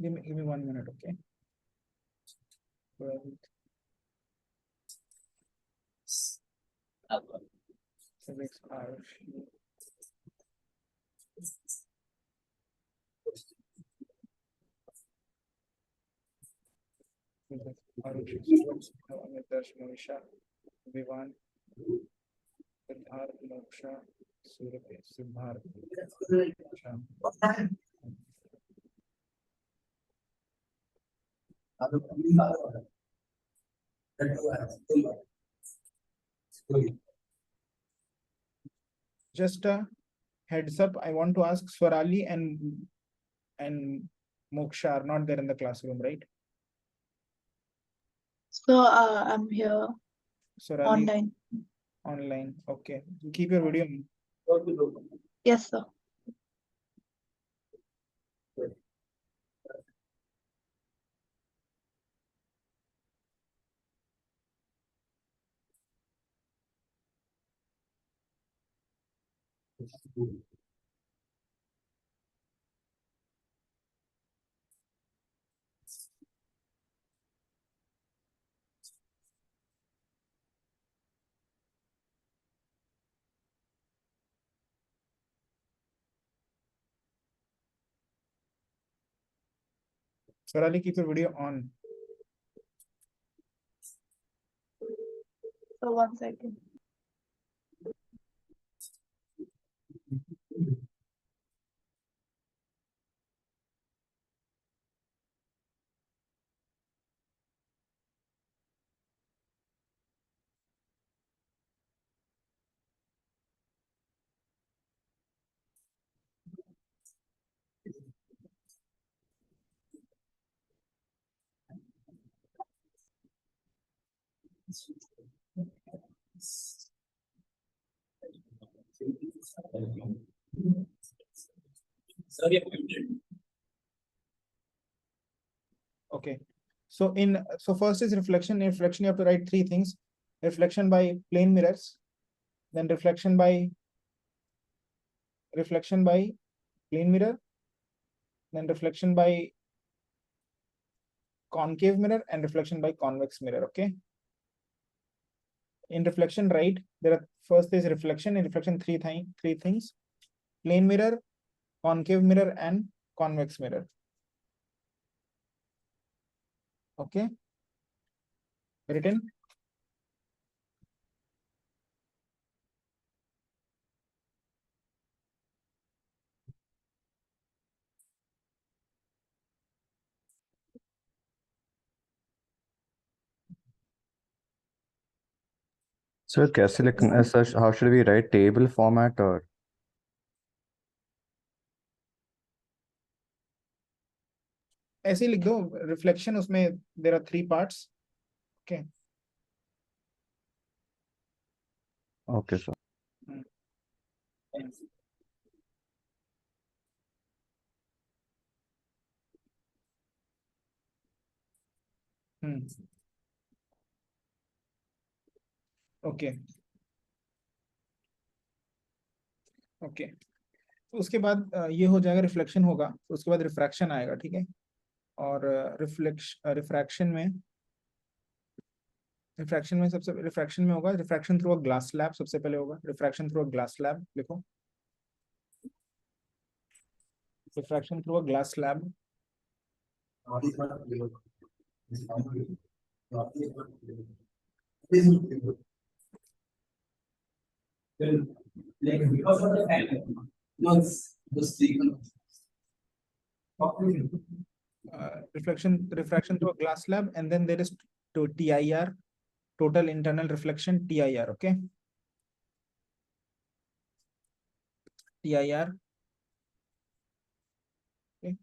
Give me 1 minute, okay? Physics R. Vivan, Siddharth, Moksha, Surabhi, Siddharth. Just a heads up, I want to ask Swarali and Moksha are not there in the classroom, right? So I'm here Swarali online. online. Okay. Keep your video on. Yes, sir. Swarali, keep your video on. So 1 second. Okay. So first is reflection. In reflection, you have to write three things: reflection by plane mirrors, then reflection by plane mirror, then reflection by concave mirror, and reflection by convex mirror. Okay. In reflection, right, there are first is reflection. In reflection, three things: plane mirror, concave mirror, and convex mirror. Okay. Written. Sir, कैसे लिखना है sir? How should we write? Table format or? ऐसे ही लिख दो reflection, उसमें there are three parts. Okay. Okay, sir. Okay. Okay. उसके बाद ये हो जाएगा, रिफ्लेक्शन होगा, उसके बाद रिफ्रैक्शन आएगा. ठीक है. और रिफ्रैक्शन में सबसे रिफ्रैक्शन में होगा refraction through a glass slab. सबसे पहले होगा refraction through a glass slab. लिखो refraction through a glass slab. Refraction through a glass slab, and then there is to TIR, total internal reflection, TIR. Okay. TIR. Okay.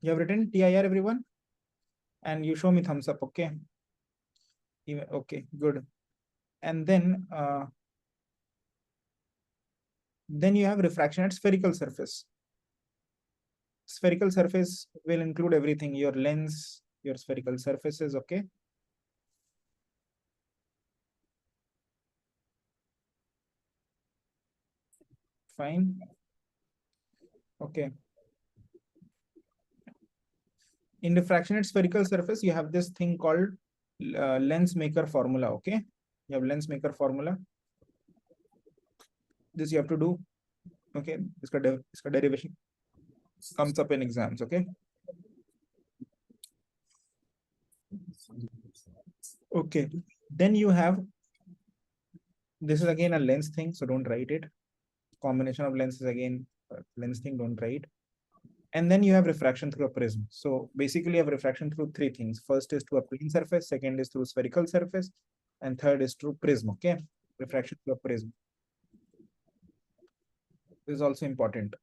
You have written TIR, everyone, and you show me thumbs up. Okay. Okay, good. And then you have refraction at spherical surface. Spherical surface will include everything: your lens, your spherical surfaces. Okay. Fine. Okay. In diffractionate spherical surface, you have this thing called lens maker formula. Okay, you have lens maker formula. This you have to do. Okay, iska derivation comes up in exams. Okay. Okay. Then you have, this is again a lens thing, so don't write it. Combination of lenses again, lens thing, don't write. And then you have refraction through a prism. So basically you have refraction through three things. First is through a plane surface, second is through spherical surface, and third is through prism. Okay, refraction through a prism. This is also important.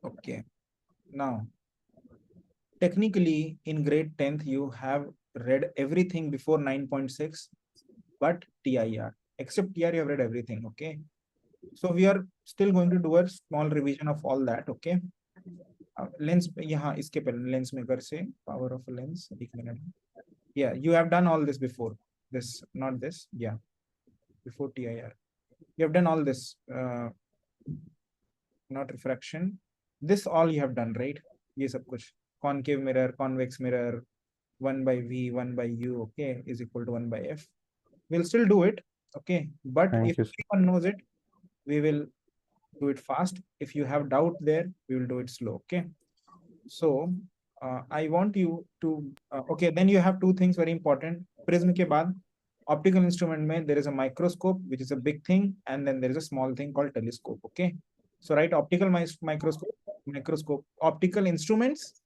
Okay, now technically in grade 10th you have read everything before 9.6 but TIR, except TIR you have read everything. Okay, so we are still going to do a small revision of all that. Okay, lens यहाँ इसके पहले lens maker से power of lens एक minute. Yeah, you have done all this before this, not this. Yeah, before TIR you have done all this, not refraction, this all you have done, right? ये सब कुछ concave mirror, convex mirror, 1 by V 1 by U, okay, is equal to 1 by F. We'll still do it. Okay, but Thank if you. everyone knows it, we will do it fast. If you have doubt there, we will do it slow. Okay, so I want you to okay, then you have two things very important. Prism के बाद optical instrument में there is a microscope, which is a big thing, and then there is a small thing called telescope. Okay, so write optical microscope, optical instruments,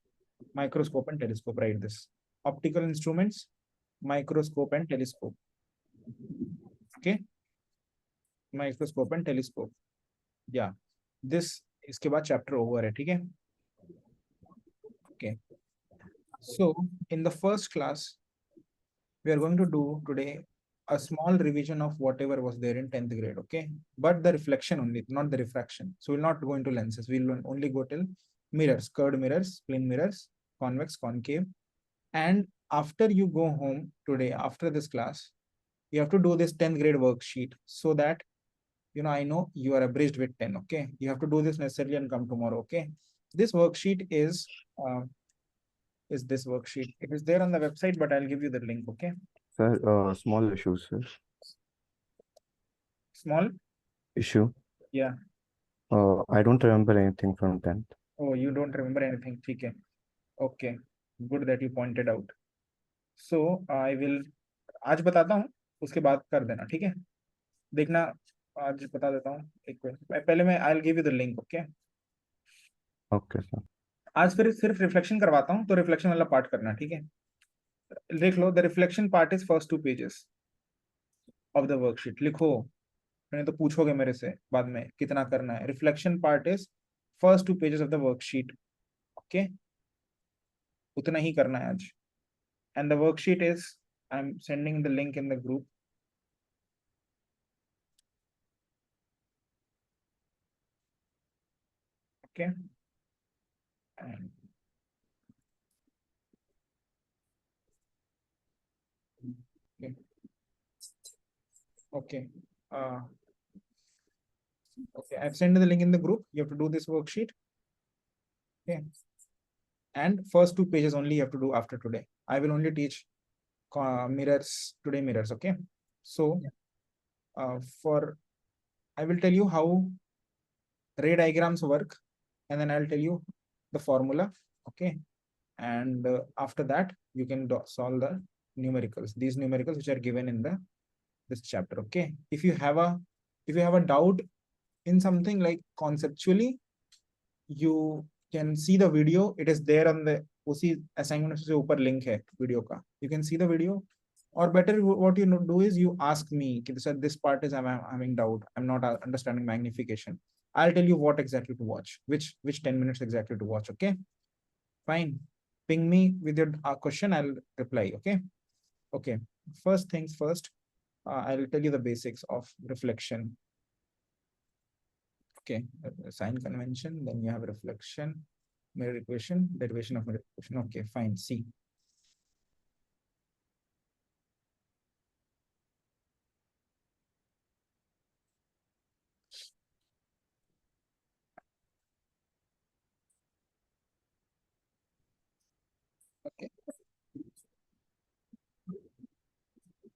microscope and telescope. Write this: optical instruments, microscope and telescope. Okay, microscope and telescope. Yeah, this इसके बाद chapter over है. ठीक है. Okay, so in the first class we are going to do today a small revision of whatever was there in 10th grade. Okay, but the reflection only, not the refraction. So we'll not go into lenses, we'll only go till mirrors, curved mirrors, plane mirrors, convex, concave. And after you go home today, after this class, you have to do this 10th grade worksheet, so that you know, I know you are abridged with 10. Okay, you have to do this necessarily and come tomorrow. Okay, this worksheet is this worksheet, it is there on the website, but I'll give you the link. Okay, Sir, small issues, sir. small Issue. yeah. I don't remember anything from 10th. Oh, you don't remember anything. ठीक है. Okay, good that you pointed out. So I will आज बताता हूँ, उसके बाद कर देना. ठीक है, देखना आज बता देता हूँ. एक मिनट पहले मैं I'll give you the link. Okay, Okay, sir. आज फिर सिर्फ रिफ्लेक्शन करवाता हूँ, तो रिफ्लेक्शन वाला पार्ट करना. ठीक है, देख लो. The reflection part is first 2 pages of the worksheet. लिखो, नहीं तो पूछोगे मेरे से बाद में कितना करना है. Reflection part is first 2 pages of the worksheet. Okay, उतना ही करना है आज. And the worksheet is, I'm sending the link in the group. Okay, and okay, okay. Okay, I've sent the link in the group. You have to do this worksheet. Okay, and first 2 pages only you have to do after today. I will only teach mirrors today, mirrors. Okay, so for I will tell you how ray diagrams work, and then I'll tell you the formula. Okay, and after that you can solve the numericals, these numericals which are given in the this chapter. Okay, if you have a doubt in something like conceptually, you can see the video. It is there on the उसी assignment से ऊपर link है video का. You can see the video, or better what you do is you ask me, this part is I'm having doubt, I'm not understanding magnification. I'll tell you what exactly to watch, which 10 minutes exactly to watch. Okay, fine. Ping me with your question, I'll reply. Okay, okay. First things first, I'll tell you the basics of reflection. Okay, sign convention, then you have reflection, mirror equation, derivation of mirror equation. Okay, fine. See, Okay.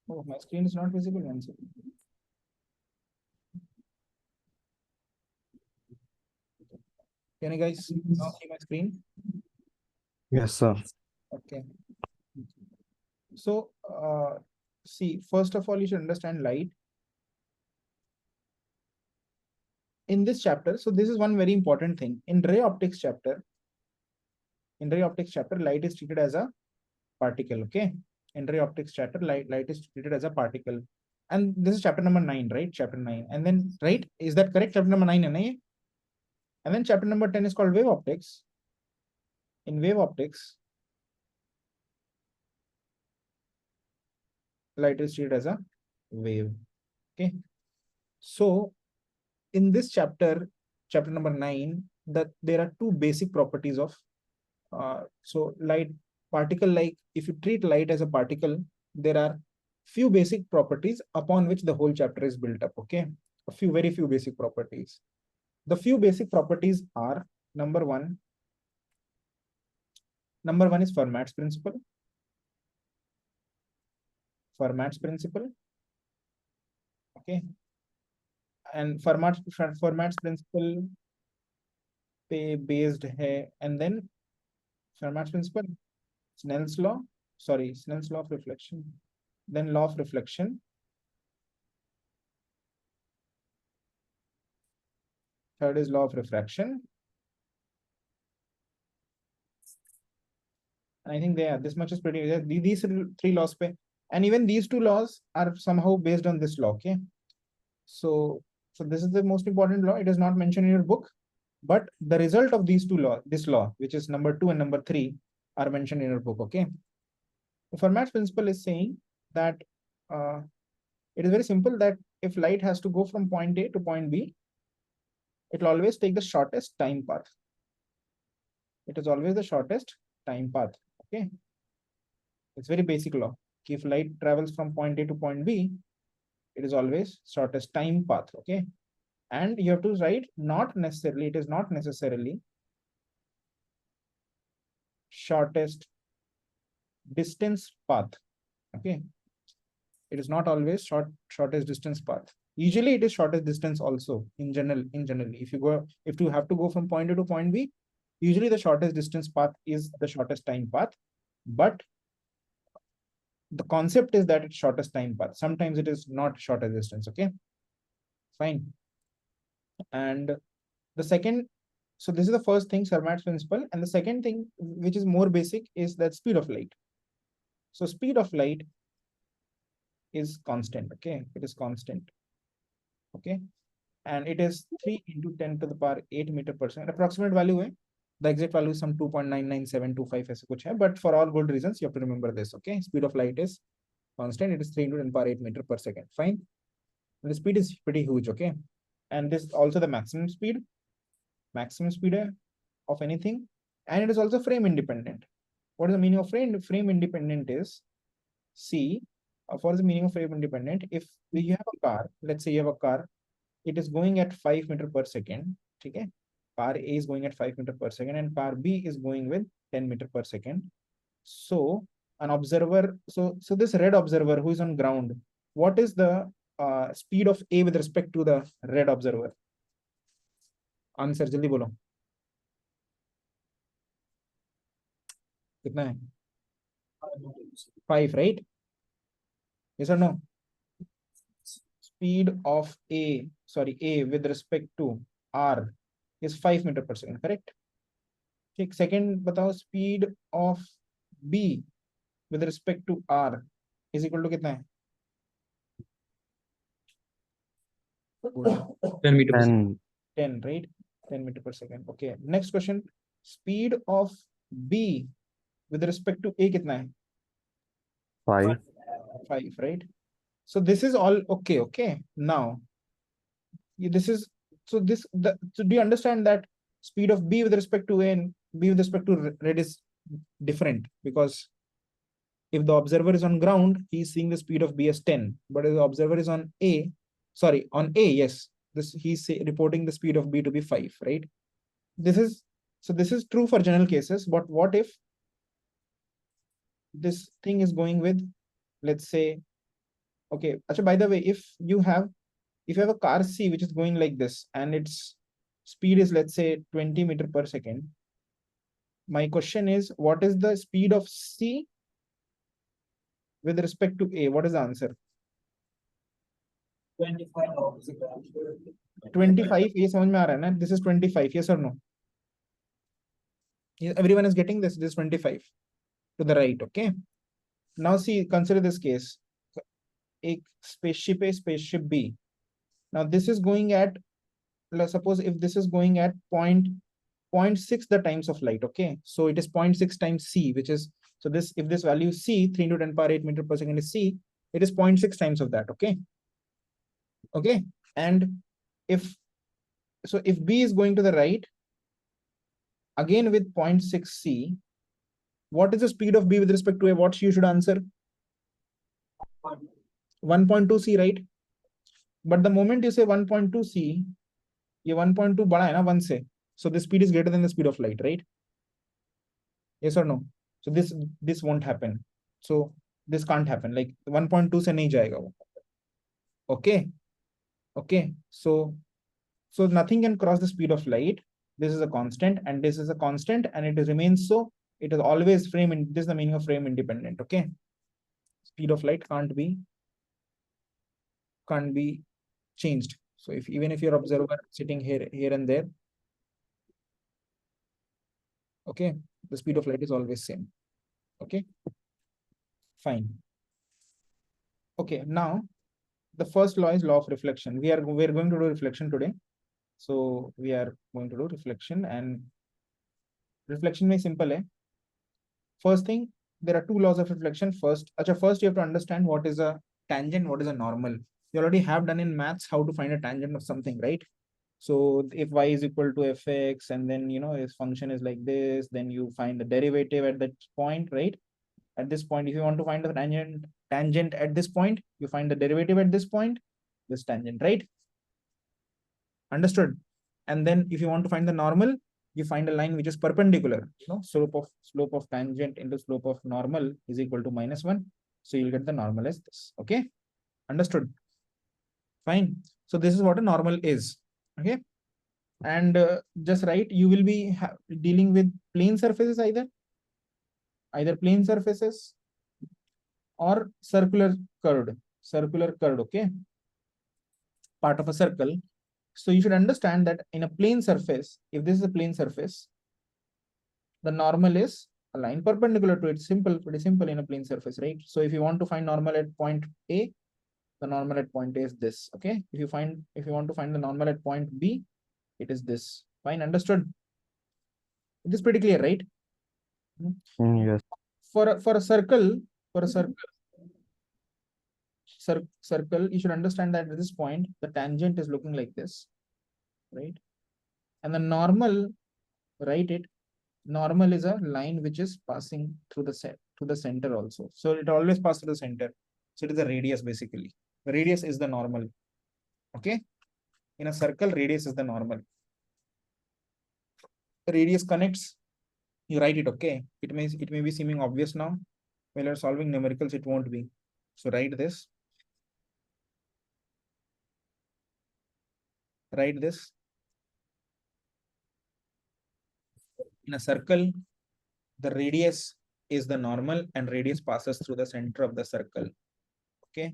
Oh, my screen is not visible. One second. Can you guys now see my screen? Yes, sir. Okay. So, see, first of all, you should understand light. In this chapter, so this is one very important thing. In ray optics chapter, light is treated as a particle, okay? In ray optics chapter, light is treated as a particle. And this is chapter number 9, right? Chapter 9. And then, right? Is that correct? Chapter number 9, and then chapter number 10 is called wave optics. In wave optics, light is treated as a wave, okay? So, in this chapter number 9, that there are two basic properties of so light particle. Like if you treat light as a particle, there are few basic properties upon which the whole chapter is built up, okay? Very few basic properties. The few basic properties are number one is Fermat's principle. Okay, and Fermat's principle पे based है, and then Fermat's principle, Snell's law of reflection, then law of reflection, third is law of refraction. And I think this much is pretty, these three laws pe, and even these two laws are somehow based on this law, okay? So this is the most important law. It is not mentioned in your book, but the result of these two laws, this law, which is number 2 and number 3, are mentioned in your book, okay? The Fermat's principle is saying that it is very simple, that if light has to go from point A to point B, it will always take the shortest time path. It is always the shortest time path, okay? It's very basic law. If light travels from point A to point B, it is always shortest time path, okay? And you have to write, it is not necessarily shortest distance path, okay? It is not always shortest distance path. Usually it is shortest distance also in general. If you have to go from point A to point B, usually the shortest distance path is the shortest time path, but the concept is that it's shortest time path. Sometimes it is not shortest distance, okay? Fine. And the second, so this is the first thing, Fermat's principle. And the second thing, which is more basic, is that speed of light. So speed of light is constant, okay? It is constant, okay? And it is 3 into 10 to the power 8 meter per second. Approximate value hai. The exact value is some 2.99725 aise kuch hai, but for all good reasons, you have to remember this, okay? Speed of light is constant. It is 3 into 10 power 8 meter per second. Fine. And the speed is pretty huge, okay? And this is also the maximum speed of anything. And it is also frame independent. What is the meaning of frame independent is, see, for the meaning of frame independent, if you have a car, let's say you have a car, it is going at 5 meter per second, okay? Car A is going at 5 meter per second and car B is going with 10 meter per second. So an observer, so this red observer who is on ground, what is the speed of A with respect to the red observer? Answer, jaldi bolo. कितना है? 5, right? Yes or no? Speed of A with respect to R is 5 meter per second, correct? ठीक, second बताओ, speed of B with respect to R is equal to कितना है? 10 meter per 10. 10, right? 10 meter per second. Okay. Next question. Speed of B with respect to A कितना है? 5. 5, right? So this is all okay. Okay. Now, this is, so do you understand that speed of B with respect to A and B with respect to red is different? Because if the observer is on ground, he's seeing the speed of B as 10. But if the observer is on A, yes, he's reporting the speed of B to be 5, right? This is true for general cases, but what if this thing is going with, let's say, okay, actually, by the way, if you have a car C which is going like this and its speed is, let's say, 20 meter per second, my question is, what is the speed of C with respect to A? What is the answer? 25. ये समझ में आ रहा है ना? This is 25. Yes or no? Everyone is getting this. This is 25 to the right. Okay. Now see, consider this case. A spaceship A, spaceship B. Now this is going at, let's suppose if this is going at 0.6 the times of light. Okay. So it is 0.6 times C, which is, so this, if this value is C, 3 into 10 power 8 meter per second is C, it is 0.6 times of that. Okay. Okay. And if B is going to the right, again with 0.6 C, what is the speed of B with respect to A? What you should answer? 1.2 C, right? But the moment you say 1.2 C, ये 1.2 बड़ा है ना 1 से, so the speed is greater than the speed of light, right? Yes or no? So this won't happen. So this can't happen. Like 1.2 से नहीं जाएगा वो. Okay. Okay. So nothing can cross the speed of light. This is a constant, and this is a constant, and it remains so. It is always frame in. This is the meaning of frame independent. Okay. Speed of light can't be changed. So even if your observer sitting here and there, okay, the speed of light is always same. Okay, fine. Okay, now the first law is law of reflection. We're going to do reflection today. So we are going to do reflection, and reflection is simple. First thing, there are two laws of reflection. First you have to understand what is a tangent, what is a normal. You already have done in maths how to find a tangent of something, right? So if y is equal to fx, and then its function is like this, then you find the derivative at that point, right? At this point, if you want to find the tangent at this point, you find the derivative at this point, this tangent, right? Understood? And then if you want to find the normal, you find a line which is perpendicular. Slope of tangent into slope of normal is equal to -1. So you'll get the normal as this. Okay, understood? Fine. So this is what a normal is. Okay, and just write, you will be dealing with plane surfaces, either plane surfaces or circular curved. Okay, part of a circle. So you should understand that in a plane surface, if this is a plane surface, the normal is a line perpendicular to it. Simple, pretty simple in a plane surface, right? So if you want to find normal at point A, the normal at point A is this. Okay, if you want to find the normal at point B, it is this. Fine, understood? It is pretty clear, right? Yes. For a circle, you should understand that at this point the tangent is looking like this, right? And the normal, write it. Normal is a line which is passing through the center also. So it always passes through the center. So it is a radius basically. The radius is the normal. Okay. In a circle, radius is the normal. The radius connects. You write it. Okay. It may be seeming obvious now. When you're solving numericals, it won't be. So write this. Write this. In a circle, the radius is the normal, and radius passes through the center of the circle. Okay.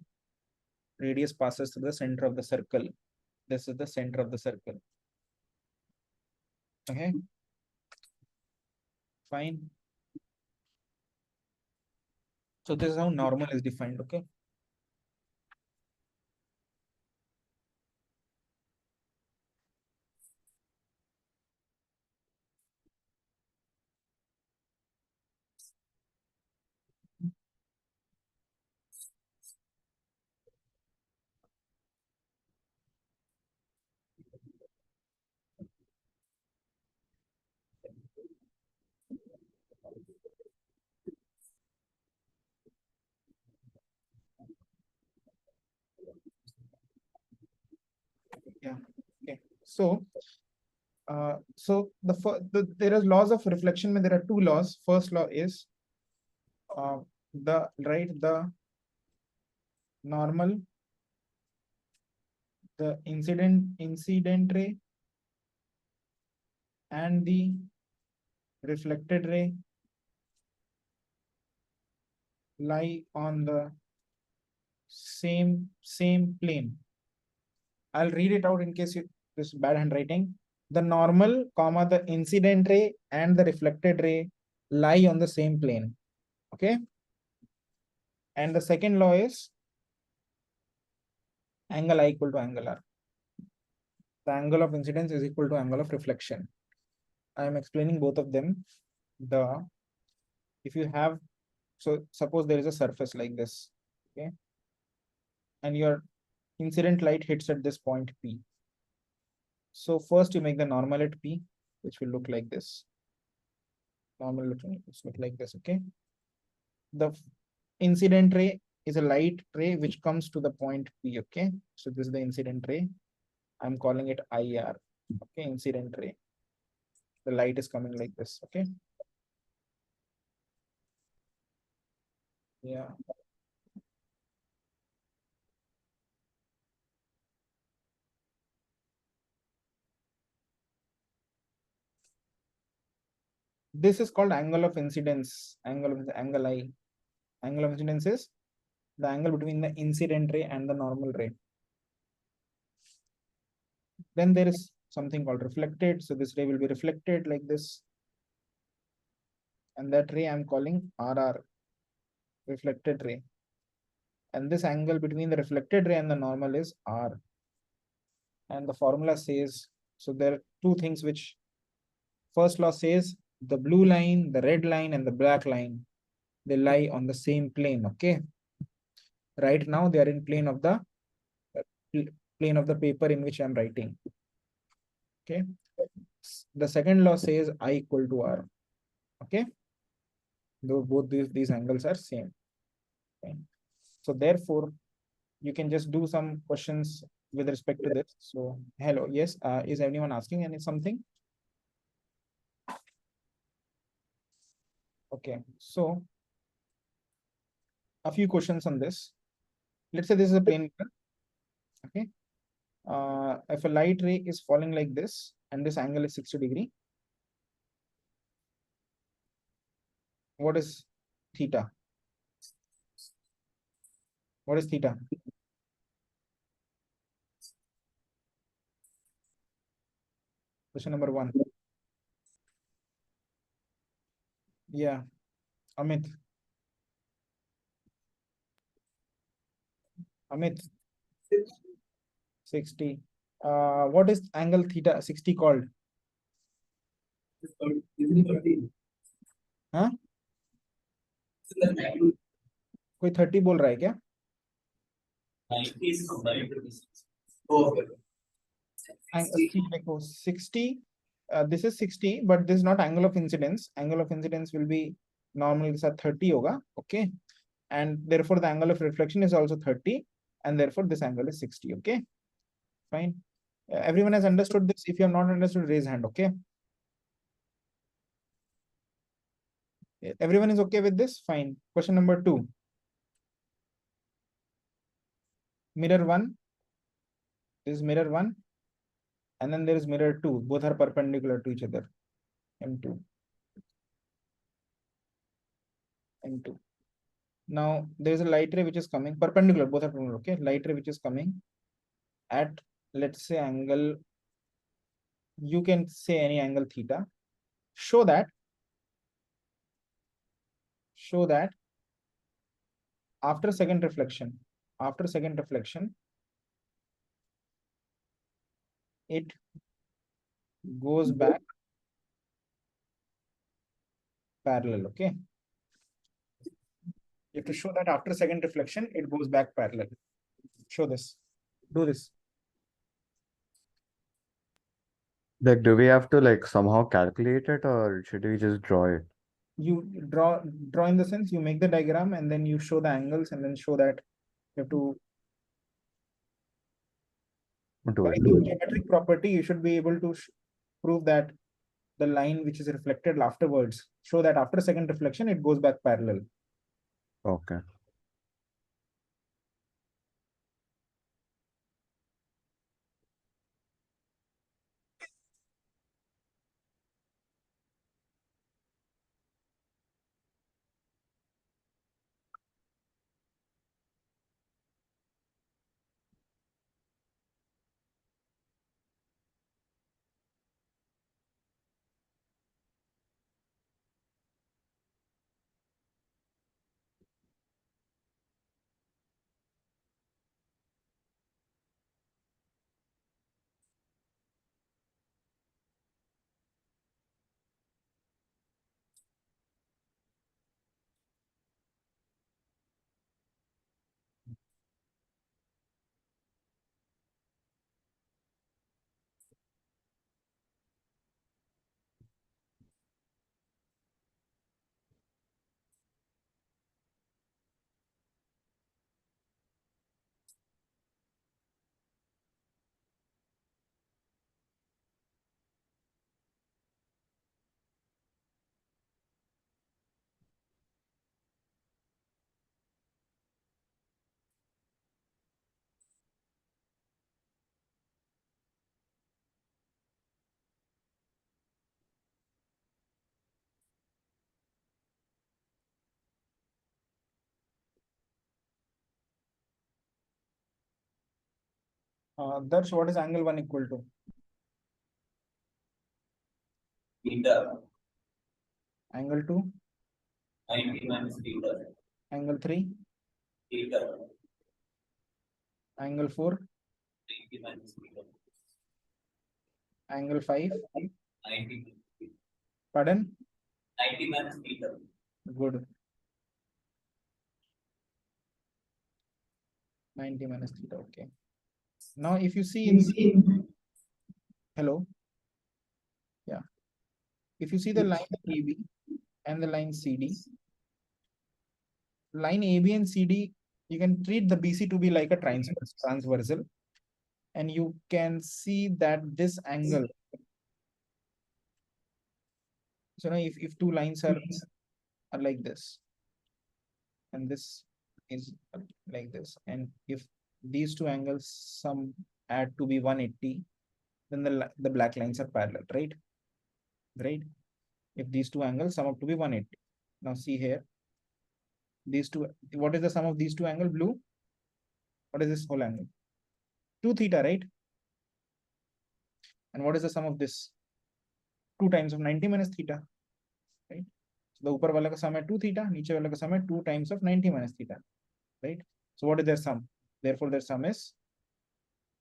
Radius passes through the center of the circle. This is the center of the circle. Okay. Fine. So this is how normal is defined. Okay. Yeah. Okay. So there is laws of reflection. There are two laws. First law is the normal, the incident ray and the reflected ray lie on the same plane. I'll read it out in case this bad handwriting. The normal, comma, the incident ray and the reflected ray lie on the same plane. Okay. And the second law is angle I equal to angle R. The angle of incidence is equal to angle of reflection. I am explaining both of them. If you have, so suppose there is a surface like this, okay, and your incident light hits at this point P. So first you make the normal at P, which will look like this. Normal look like this, okay. The incident ray is a light ray which comes to the point P, okay. So this is the incident ray. I'm calling it IR, okay, incident ray. The light is coming like this, okay. Yeah. This is called angle of incidence, angle I. Angle of incidence is the angle between the incident ray and the normal ray. Then there is something called reflected. So this ray will be reflected like this. And that ray I'm calling RR, reflected ray. And this angle between the reflected ray and the normal is R. And the formula says, so there are two things which first law says the blue line, the red line, and the black line, they lie on the same plane, okay? Right now they are in plane of the paper in which I'm writing. Okay. The second law says I equal to R. Okay. Though both these angles are same. Okay. So therefore, you can just do some questions with respect to this. So hello, yes. Is anyone asking something? Okay. So a few questions on this. Let's say this is a plane. Okay. If a light ray is falling like this and this angle is 60 degrees, what is theta? What is theta? Question number 1. Yeah, Amit. Amit. 60. What is angle theta 60 called? हाँ? कोई 30 बोल रहा है क्या? देखो 60. This is 60, but this is not angle of incidence. Angle of incidence will be normal के साथ 30 होगा, okay? And therefore the angle of reflection is also 30, and therefore this angle is 60, okay? Fine. Everyone has understood this. If you have not understood, raise hand, okay? Everyone is okay with this? Fine. Question number 2. Mirror 1. This is mirror 1. And then there is mirror 2. Both are perpendicular to each other. M2. M2. Now there is a light ray which is coming perpendicular. Both are perpendicular. Okay. Light ray which is coming at, let's say, angle. You can say any angle theta. Show that after second reflection, it goes back parallel. Okay. You have to show that after second reflection, it goes back parallel. Show this. Do this. Like, do we have to like somehow calculate it, or should we just draw it? You draw in the sense you make the diagram and then you show the angles and then show that you have to. Do By it. the geometric property, you should be able to prove that the line which is reflected afterwards, show that after second reflection, it goes back parallel. Okay. Darsh, what is angle 1 equal to? Theta, Angle 2, 90 minus theta, angle 3, theta, angle 4, 90 minus theta, angle 5. 90 minus theta, Pardon? 90 minus theta. Good. 90 minus theta. Okay. Now, if you see in hello, yeah, if you see the line AB and the line CD, line AB and CD, you can treat the BC to be like a transversal, and you can see that this angle. So now, if two lines are like this, and this is like this, and if these two angles sum add to be 180, then the black lines are parallel, right? Right? If these two angles sum up to be 180. Now see here, these two, what is the sum of these two angles? Blue. What is this whole angle? 2 theta, right? And what is the sum of this? 2 times of 90 minus theta, right? So the upper wala ka sum hai 2 theta, niche wala ka sum hai 2 times of 90 minus theta, right? So what is their sum? Therefore their sum is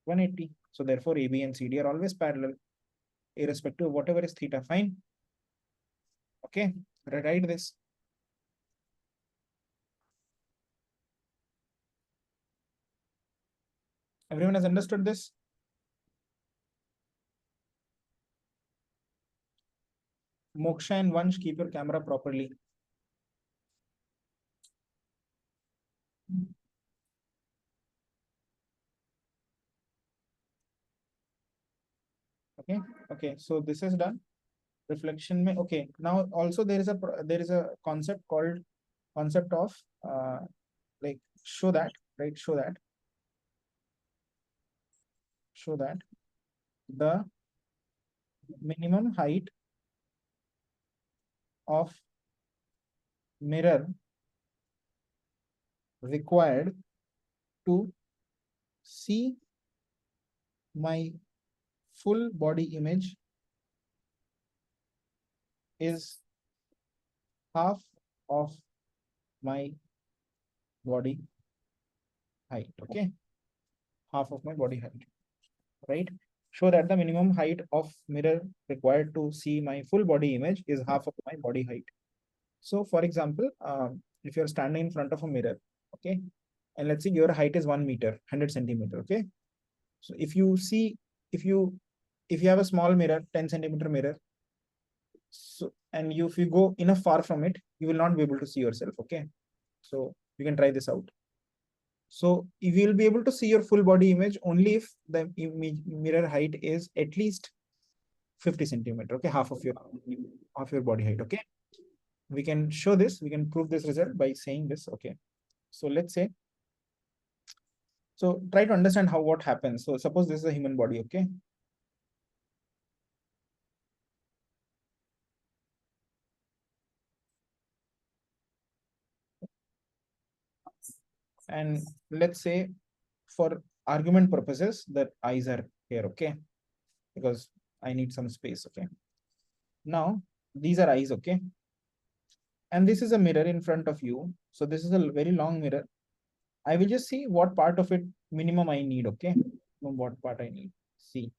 180. So therefore AB and CD are always parallel, irrespective of whatever is theta. Fine. Okay, write this. Everyone has understood this? Moksha and Vansh, keep your camera properly. Okay, okay, so this is done. Reflection mein, okay, now also there is a concept called concept of like show that, right? Show that the minimum height of mirror required to see my full body image is half of my body height. Okay, half of my body height, right? Show that the minimum height of mirror required to see my full body image is half of my body height. So for example, if you're standing in front of a mirror, okay, and let's say your height is 1 meter, 100 centimeter, okay. So if you see, if you have a small mirror, 10 centimeter mirror, so and if you go enough far from it, you will not be able to see yourself, okay. So you can try this out. So you will be able to see your full body image only if the mirror height is at least 50 centimeter, okay, half of your body height, okay. we can show this, we can prove this result by saying this. Okay, so let's say, so try to understand how what happens. So suppose this is a human body. Okay, and let's say for argument purposes that eyes are here. Okay, because I need some space. Okay, now these are eyes. Okay, and this is a mirror in front of you. So this is a very long mirror. I will just see what part of it minimum I need. Okay, what part I need. See,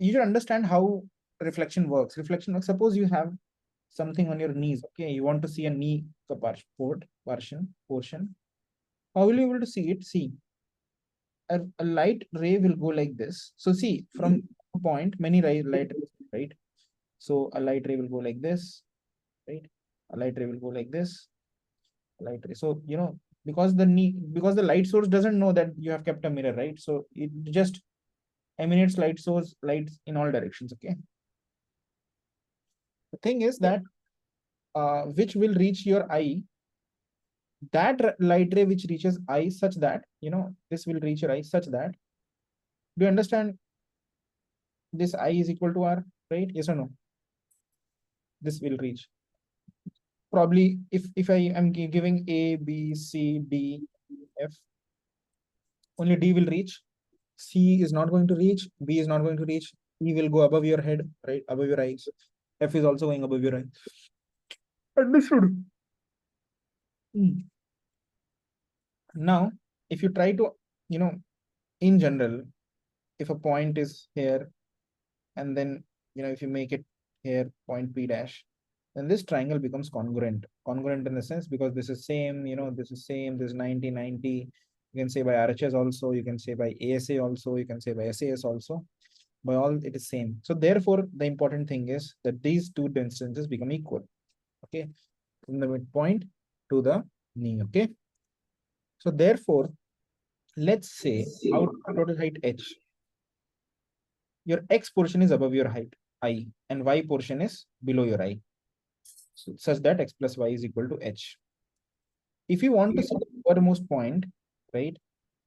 you should understand how reflection works. Reflection works. Suppose you have something on your knees. Okay, you want to see a knee portion. How will you be able to see it? See, a light ray will go like this. So see, from point, many light rays, right? So a light ray will go like this, right? A light ray will go like this, light ray. So, because the light source doesn't know that you have kept a mirror, right? So it just emanates lights in all directions. Okay. The thing is that which will reach your eye, that light ray which reaches eye such that, this will reach your eye such that, do you understand this I is equal to R, right? Yes or no? This will reach. Probably if I am giving A, B, C, D, F, only D will reach. C is not going to reach, B is not going to reach, E will go above your head, right? Above your eyes. F is also going above your eye. Understood. Now, if you try to, in general, if a point is here, and then, if you make it here, point P dash, then this triangle becomes congruent. Congruent in the sense because this is same, this is same, this is 90, 90. You can say by RHS also, you can say by ASA also, you can say by SAS also. By all, it is same. So therefore, the important thing is that these two distances become equal. Okay, from the midpoint to the knee. Okay, so therefore, let's say out of total height h, your x portion is above your height I, and y portion is below your eye, so such that x plus y is equal to h. If you want to see the lowermost point, right,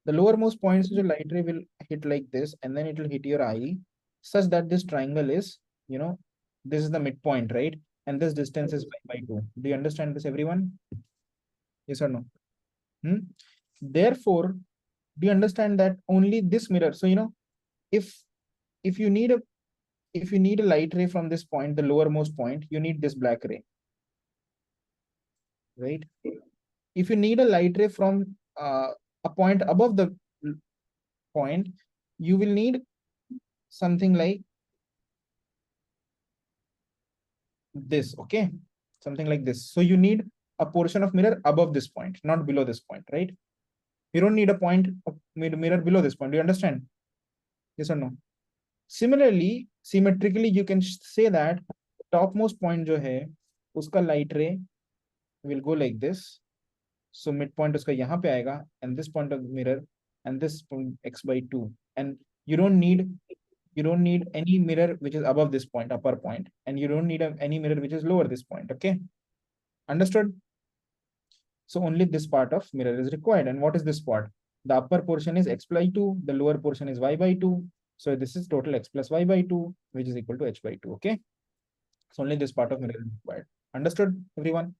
the lowermost points of the light ray will hit like this, and then it will hit your eye, such that this triangle is, this is the midpoint, right? And this distance is by 2. Do you understand this, everyone? Yes or no? Therefore, do you understand that only this mirror? So, if if you need a light ray from this point, the lowermost point, you need this black ray, right? If you need a light ray from a point above the point, you will need something like this. Okay, something like this. So you need a portion of mirror above this point, not below this point, right? You don't need a point of mirror below this point. Do you understand? Yes or no? Similarly, symmetrically, you can say that topmost point जो है, उसका light ray will go like this. So midpoint उसका यहाँ पे आएगा, and this point of mirror, and this point x by 2. And you don't need any mirror which is above this point, upper point, and you don't need any mirror which is lower this point. Okay, understood? So only this part of mirror is required. And what is this part? The upper portion is x by 2, the lower portion is y by 2. So this is total x plus y by 2, which is equal to h by 2. Okay, so only this part of mirror is required. Understood, everyone?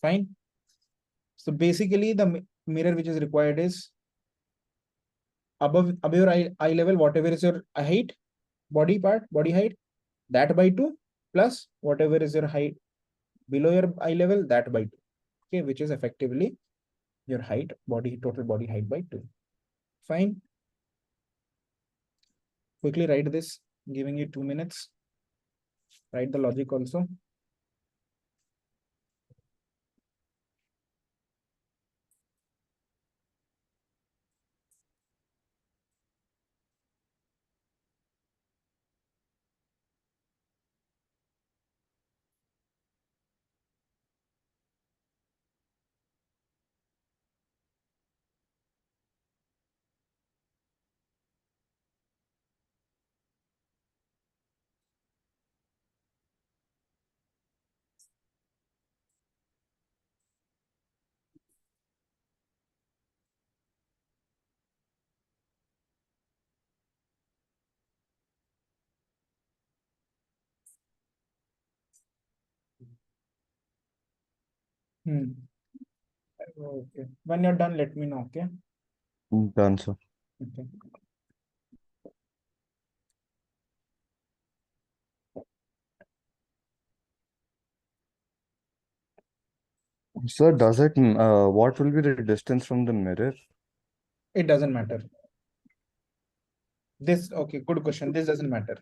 Fine. So basically, the mirror which is required is above your eye level, whatever is your height, body height, that by 2, plus whatever is your height below your eye level, that by 2. Okay, which is effectively your height, total body height by 2. Fine. Quickly write this, giving you 2 minutes. Write the logic also. Okay. When you're done, let me know. Okay. Done, sir. Okay. Sir, does it, what will be the distance from the mirror? It doesn't matter. This, okay, good question. This doesn't matter.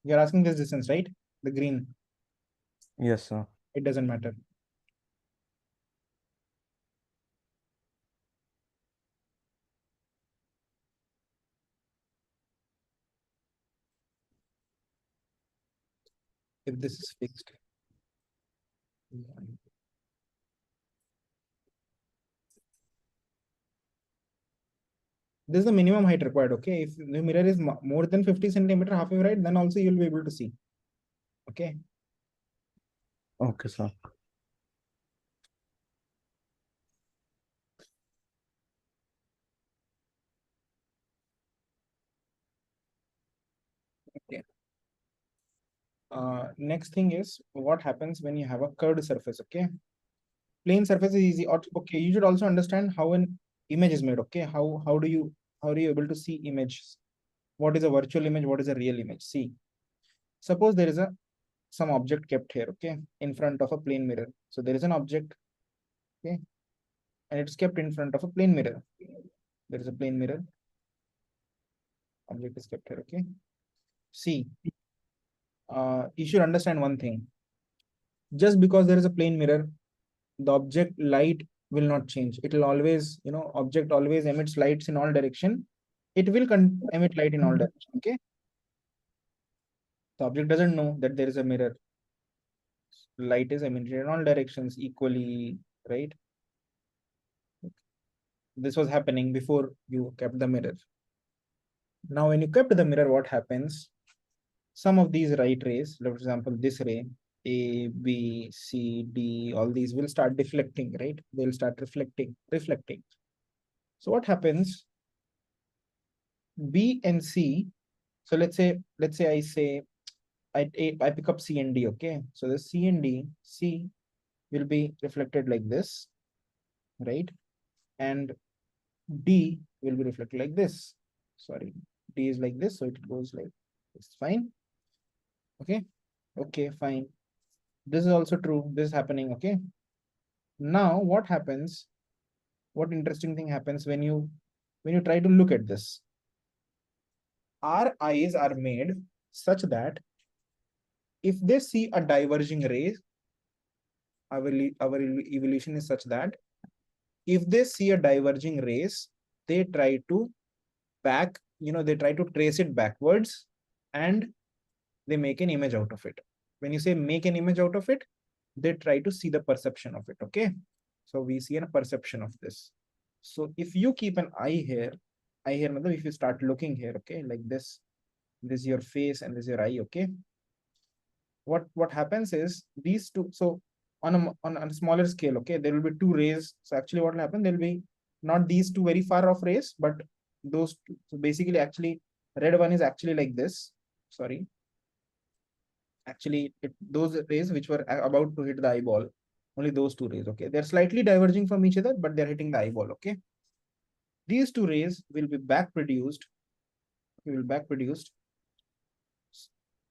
You're asking this distance, right? The green. Yes, sir. It doesn't matter. If this is fixed. This is the minimum height required. Okay. If the mirror is more than 50 centimeter, halfway right, then also you'll be able to see. Okay. Okay, sir. Okay. Next thing is what happens when you have a curved surface. Okay. Plane surface is easy. Okay. You should also understand how an image is made. Okay. How do you able to see images? What is a virtual image? What is a real image? See, suppose there is some object kept here, okay, in front of a plane mirror. So there is an object, okay, and it's kept in front of a plane mirror. There is a plane mirror. Object is kept here, okay. See, you should understand one thing. Just because there is a plane mirror, the object light will not change. It will always, object always emits lights in all direction. It will emit light in all direction, okay. The object doesn't know that there is a mirror. Light is emitted in all directions equally, right? This was happening before you kept the mirror. Now, when you kept the mirror, what happens? Some of these light rays, for example, this ray, A, B, C, D, all these will start deflecting, right? They'll start reflecting. So what happens? B and C. So let's say I pick up C and D, okay? So the C and D, C will be reflected like this, right? And D will be reflected like this. Sorry, D is like this, so it goes like it's fine. Okay, okay, fine. This is also true. This is happening. Okay. Now, what happens? What interesting thing happens when you try to look at this? Our eyes are made such that if they see a diverging ray, our evolution is such that if they see a diverging rays, they try to they try to trace it backwards and they make an image out of it. When you say make an image out of it, they try to see the perception of it. Okay. So we see a perception of this. So if you keep an eye here, if you start looking here, okay, like this is your face and this is your eye, okay. What happens is these two, so on a smaller scale, okay, there will be two rays. So actually what will happen, there will be not these two very far off rays, but those two. So basically actually red one is actually like this. Sorry. Actually, those rays which were about to hit the eyeball, only those two rays, okay, they're slightly diverging from each other, but they're hitting the eyeball, okay. These two rays will be back produced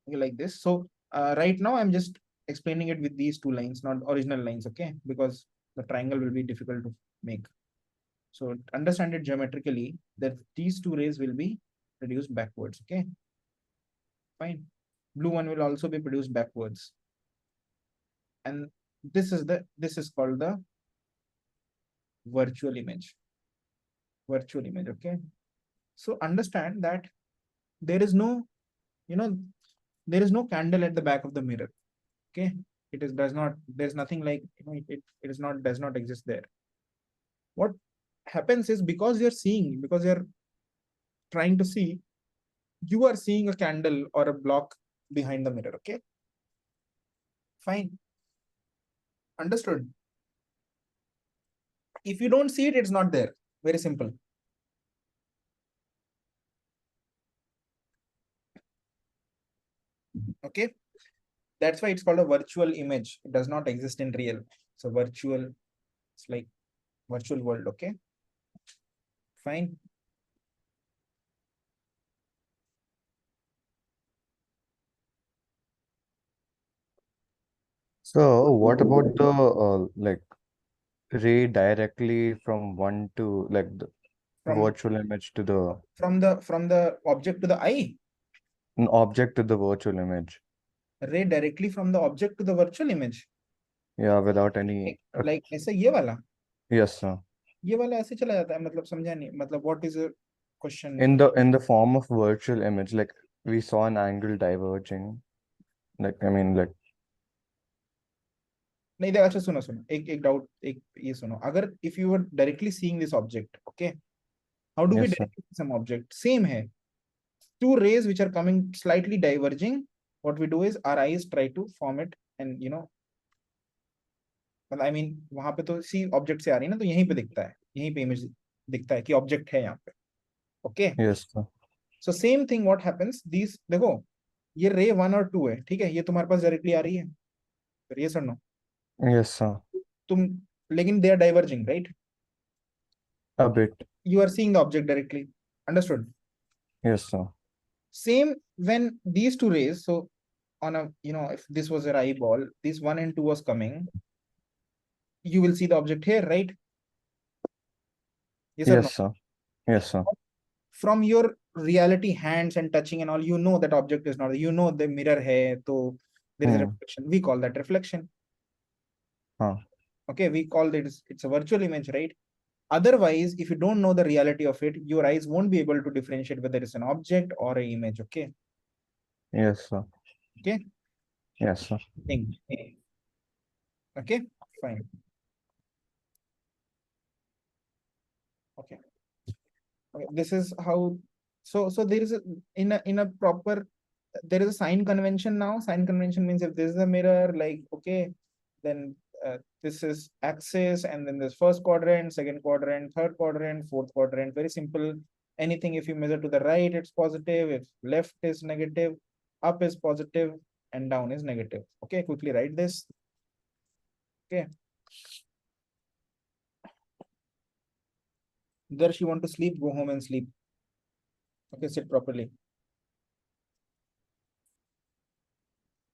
like this. So right now I'm just explaining it with these two lines, not original lines, okay, because the triangle will be difficult to make. So understand it geometrically that these two rays will be produced backwards, okay, fine. Blue one will also be produced backwards, and this is called the virtual image. Okay. So understand that there is no there is no candle at the back of the mirror, okay. There's nothing like it is not does not exist there. What happens is because you're trying to see, you are seeing a candle or a block behind the mirror, okay, fine, understood. If you don't see it, it's not there. Very simple. Okay. That's why it's called a virtual image. It does not exist in real. So virtual, it's like virtual world. Okay, fine. So what about the like ray directly from one to like the From virtual image to the from the object to the eye, an object to the virtual image? ray directly from the object to the virtual image. Yeah, without any. Like ऐसे ये वाला, Yes, sir. ये वाला ऐसे चला जाता है, मतलब समझा नहीं, मतलब what is the question? In the form of virtual image, like we saw an angle diverging. Like I mean, like नहीं देखो, अच्छा सुनो सुनो, एक डाउट, एक ये सुनो, अगर if you were directly seeing this object, okay, how do we yes, sir. directly see some object? Same है, two rays which are coming slightly diverging, what we do is our eyes try to form it, and you know, मतलब I mean वहां पे तो सी object से आ रही है ना, तो यहीं पे दिखता है, यहीं पे इमेज दिखता है कि ऑब्जेक्ट है यहाँ पे. Okay, Yes, sir. So same thing what happens, this देखो, ये रे 1 और 2 है, ठीक है, ये तुम्हारे पास डायरेक्टली आ रही है, फिर ये सर नो Yes, sir. तुम, लेकिन they are diverging, right? A bit. You are seeing the object directly, understood? Yes, sir. Same when these two rays, so on a, you know, if this was your eyeball, this 1 and 2 was coming, you will see the object here, right? Yes or no? Yes, sir. Yes, sir. From your reality hands and touching and all, you know that object is not, you know the mirror hai, so there is a reflection, we call that reflection. Okay, we call it, it's a virtual image, right? Otherwise, if you don't know the reality of it, your eyes won't be able to differentiate whether it's an object or an image. Okay. Yes, sir. Okay. Yes, sir. Okay, fine. Okay. Okay, this is how, so there is a, in a proper, there is a sign convention now. Sign convention means if this is a mirror, like, okay, then this is axis, and then there's first quadrant, second quadrant, third quadrant, fourth quadrant. Very simple. Anything, if you measure to the right, it's positive. If left is negative, up is positive, and down is negative. Okay, quickly write this. Okay. Girls, you want to sleep, go home and sleep. Okay, sit properly.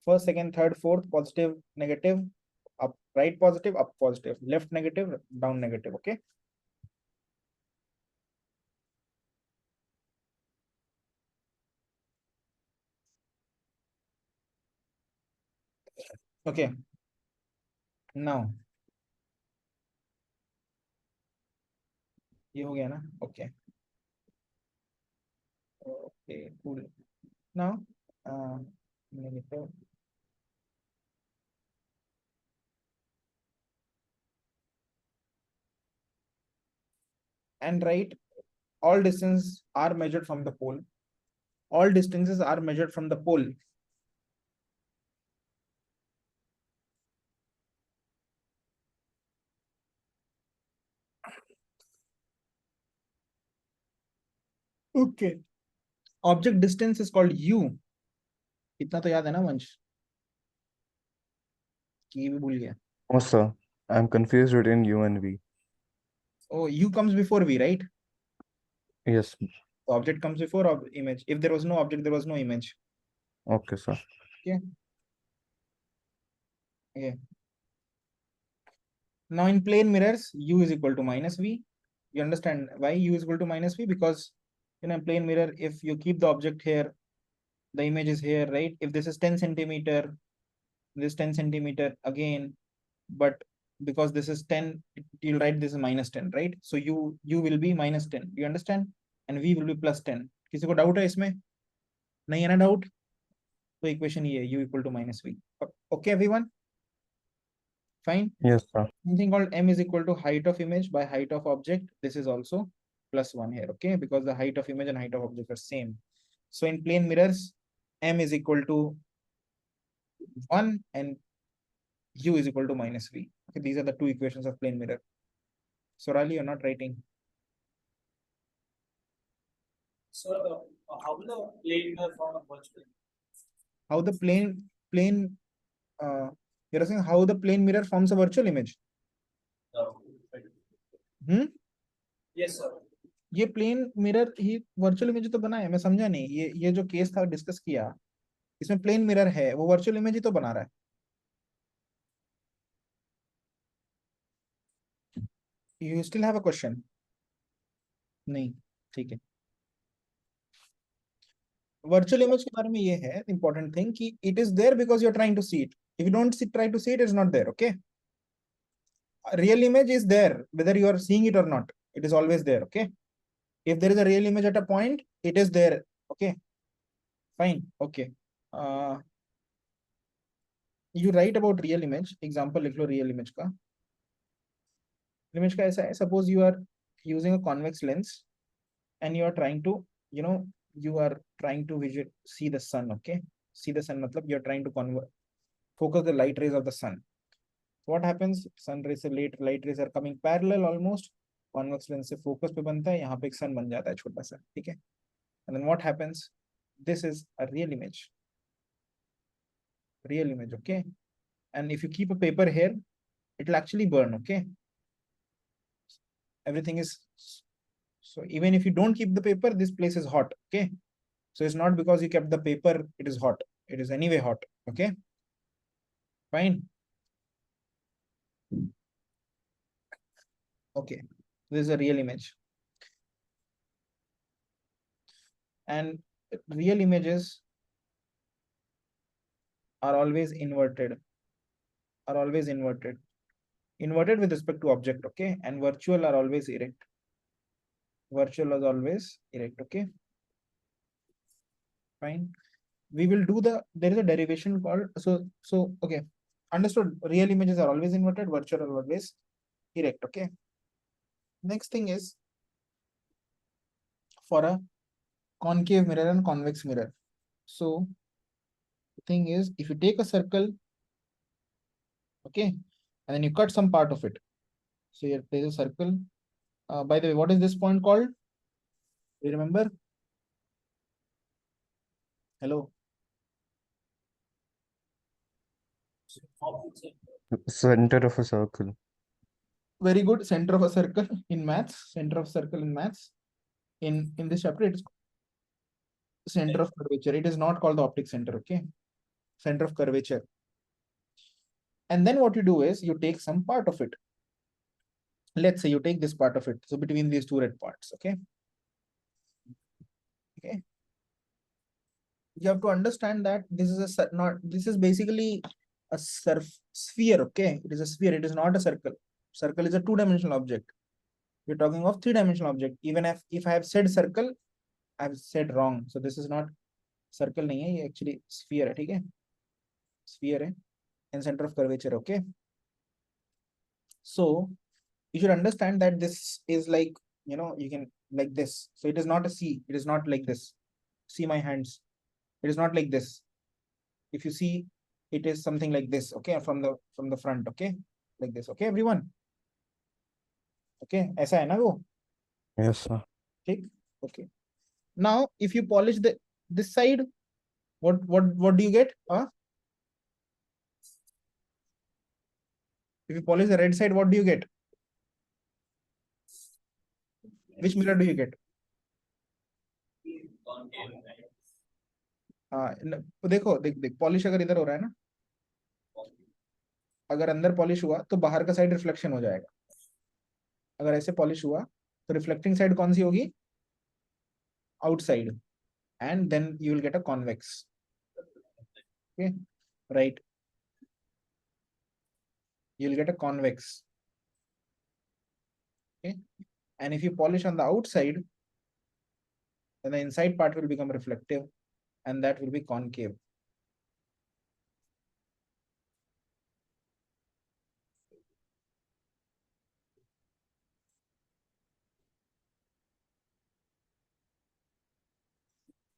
First, second, third, fourth, positive, negative, up, right positive, up positive, left negative, down negative. Okay. Okay. Now, ये हो गया ना? Okay. Okay, cool. Now, negative. And write, all distances are measured from the pole. All distances are measured from the pole. Okay. Object distance is called U. इतना तो याद है ना वंश? कि भी भूल गया. Oh, sir. I'm confused between U and V. Oh, U comes before V, right? Yes. Object comes before image. If there was no object, there was no image. Okay, sir. Okay. Okay. Now in plane mirrors, U is equal to minus V. You understand why U is equal to minus V? Because in a plane mirror, if you keep the object here, the image is here, right? If this is 10 centimeter, this 10 centimeter again, but because this is 10, you'll write this is minus 10, right? So U will be minus 10. You understand? And V will be plus 10. किसी को doubt है इसमें? नहीं है ना doubt? So equation ये है, U equal to minus V. Okay, everyone? Fine. Yes, sir. Something called M is equal to height of image by height of object. This is also plus 1 here, okay? Because the height of image and height of object are same. So in plane mirrors, M is equal to 1 and U is equal to minus V. Okay, these are the two equations of plane mirror. So Raleigh, you're not writing. So how will the plane mirror form a virtual? How the plane you're saying how the plane mirror forms a virtual image. Hmm? Yes, sir. ये plane mirror ही virtual image तो बना है, मैं समझा नहीं, ये जो case था डिस्कस किया, इसमें प्लेन मिरर है, वो वर्चुअल इमेज ही तो बना रहा है. You still have a question? नहीं, ठीक है. वर्चुअल इमेज के बारे में ये है इंपॉर्टेंट थिंग कि it is there because you are trying to see it. If you don't try to see it is not there. Okay, real image is there whether you are seeing it or not, it is always there. Okay, if there is a real image at a point, it is there. Okay, fine. Okay, uh, you write about real image example, लिख लो real image का. Image का ऐसा है, suppose you are using a convex lens and you are trying to, you know, you are trying to see the sun. Okay, see the sun मतलब you are trying to focus the light rays of the sun. What happens, sun rays से light rays are coming parallel almost, convex lens से focus पे बनता है, यहाँ पे एक sun बन जाता है छोटा सा. ठीक है, and then what happens, this is a real image. Okay, and if you keep a paper here, it will actually burn. Okay, everything is, so even if you don't keep the paper, this place is hot. Okay, so it's not because you kept the paper it is hot, it is anyway hot. Okay, fine. Okay, this is a real image, and real images are always inverted, inverted with respect to object. Okay, and virtual are always erect. Okay, fine. We will do there is a derivation called, okay, understood. Real images are always inverted, virtual are always erect. Okay, next thing is for a concave mirror and convex mirror. So the thing is, if you take a circle, okay, and then you cut some part of it, so here there is a circle. By the way, what is this point called? Do you remember? Hello. Center of a circle. Very good. Center of a circle in maths. Center of circle in maths. In this chapter, it is center of curvature. It is not called the optic center. Okay, center of curvature. And then what you do is you take some part of it. Let's say you take this part of it. So between these two red parts. Okay. Okay. You have to understand that this is this is basically a sphere. Okay, it is a sphere. It is not a circle. Circle is a two-dimensional object. We're talking of three-dimensional object. Even if I have said circle, I've said wrong. So this is not circle नहीं है, ये actually sphere है. ठीक है, sphere है and center of curvature. Okay, so you should understand that this is like, you know, you can like this. So it is not a C. It is not like this. See my hands. It is not like this. If you see, it is something like this. Okay, from the front. Okay, like this. Okay, everyone. Okay, ऐसा है ना वो? Yes, sir. ठीक. Okay. Now, if you polish this side, what do you get? If you polish the red side, what do you get? Which mirror do you get? देखो देख polish अगर इधर हो रहा है ना, अगर अंदर पॉलिश हुआ तो बाहर का साइड रिफ्लेक्शन हो जाएगा. अगर ऐसे पॉलिश हुआ तो रिफ्लेक्टिंग साइड कौन सी होगी? Outside. And then you will get a convex. Okay, right, you will get a convex. Okay, and if you polish on the outside, then the inside part will become reflective and that will be concave.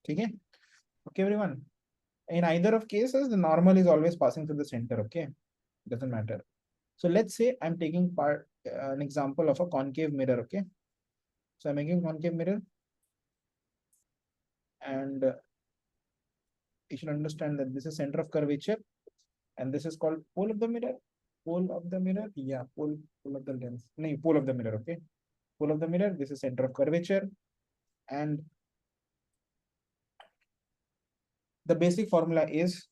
Okay, okay everyone. In either of cases, the normal is always passing through the center. Okay, doesn't matter. So let's say I'm taking an example of a concave mirror. Okay, so I'm making concave mirror, and you should understand that this is center of curvature and this is called pole of the mirror. Pole of the mirror, yeah, pole of the lens. No, pole of the mirror, okay. Pole of the mirror, this is center of curvature, and the basic formula is,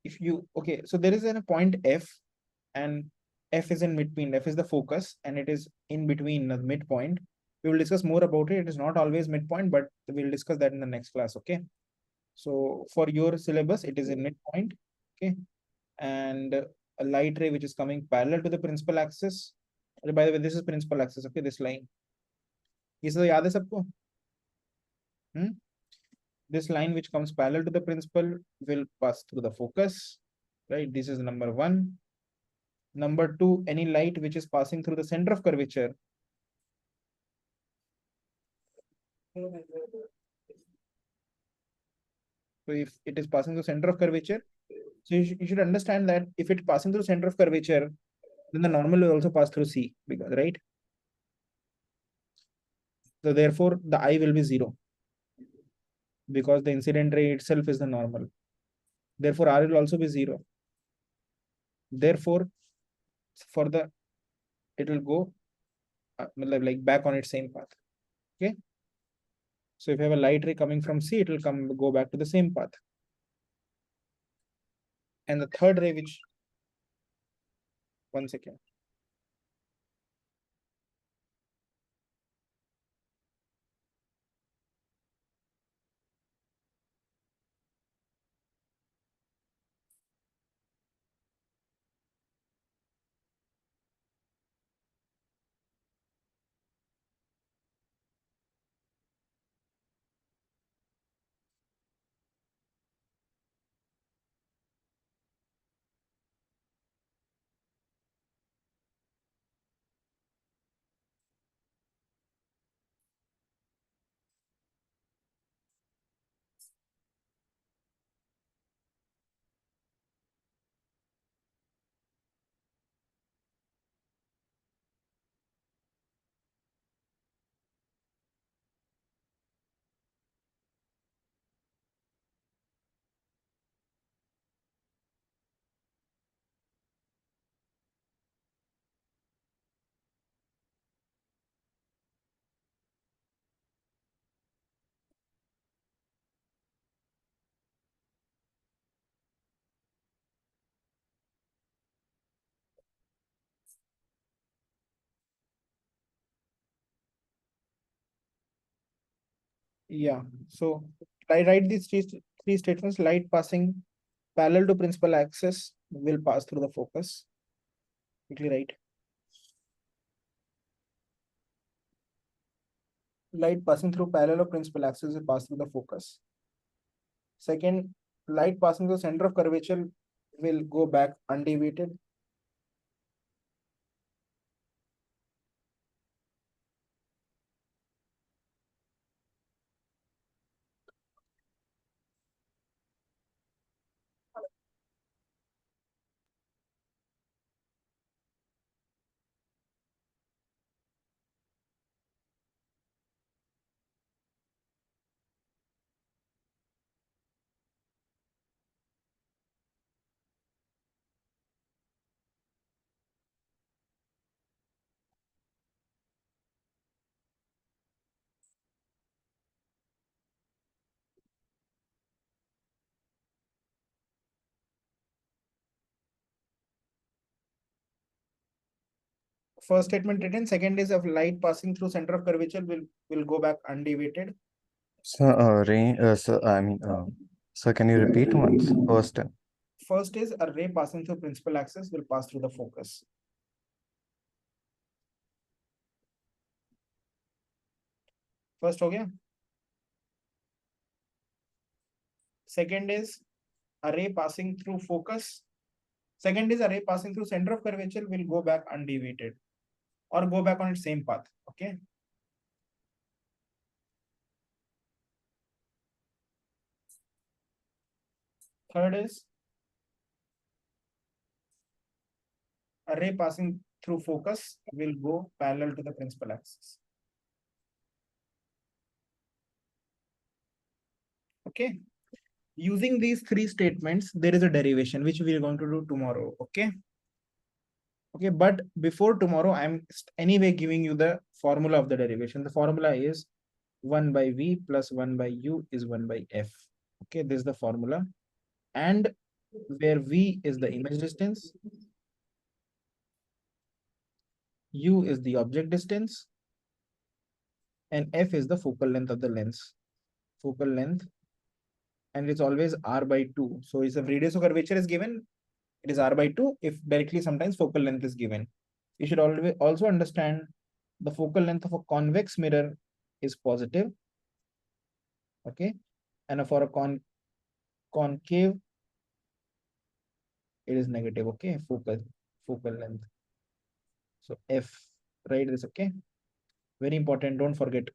if you, okay, so there is a point F, and F is in midpoint, F is the focus, and it is in between the midpoint. We will discuss more about it. It is not always midpoint, but we'll discuss that in the next class, okay. So for your syllabus, it is in midpoint, okay, and a light ray which is coming parallel to the principal axis. By the way, this is principal axis, okay, this line. ये सब याद है सबको? This line which comes parallel to the principal will pass through the focus, right? This is number one. Number two, any light which is passing through the center of curvature. So if it is passing through center of curvature, so you should understand that if it's passing through center of curvature, then the normal will also pass through C, because, right? So therefore, the I will be 0, because the incident ray itself is the normal. Therefore, R will also be 0. Therefore, for the, it will go like back on its same path. Okay. So if you have a light ray coming from C, it will go back to the same path. And the third ray, which, one second. Yeah. So I write these three statements. Light passing parallel to principal axis will pass through the focus. Quickly write. Light passing through parallel of principal axis will pass through the focus. Second, light passing through center of curvature will go back undeviated. First statement written. Second is of light passing through center of curvature will go back undeviated. So, so can you repeat once? First is a ray passing through principal axis will pass through the focus. First हो गया. Second is a ray passing through focus. Second is a ray passing through center of curvature will go back undeviated or go back on its same path. Okay. Third is a ray passing through focus will go parallel to the principal axis. Okay. Using these three statements, there is a derivation which we are going to do tomorrow. Okay. Okay, but before tomorrow, I'm anyway giving you the formula of the derivation. The formula is 1 by v plus 1 by u is 1 by f. Okay, this is the formula. And where v is the image distance, u is the object distance, and f is the focal length of the lens. Focal length, and it's always r by 2. So if radius of curvature is given, it is r by 2. If directly, sometimes focal length is given. You should always also understand the focal length of a convex mirror is positive. Okay, and for a concave, it is negative. Okay, focal length. So f, write this. Okay, very important. Don't forget.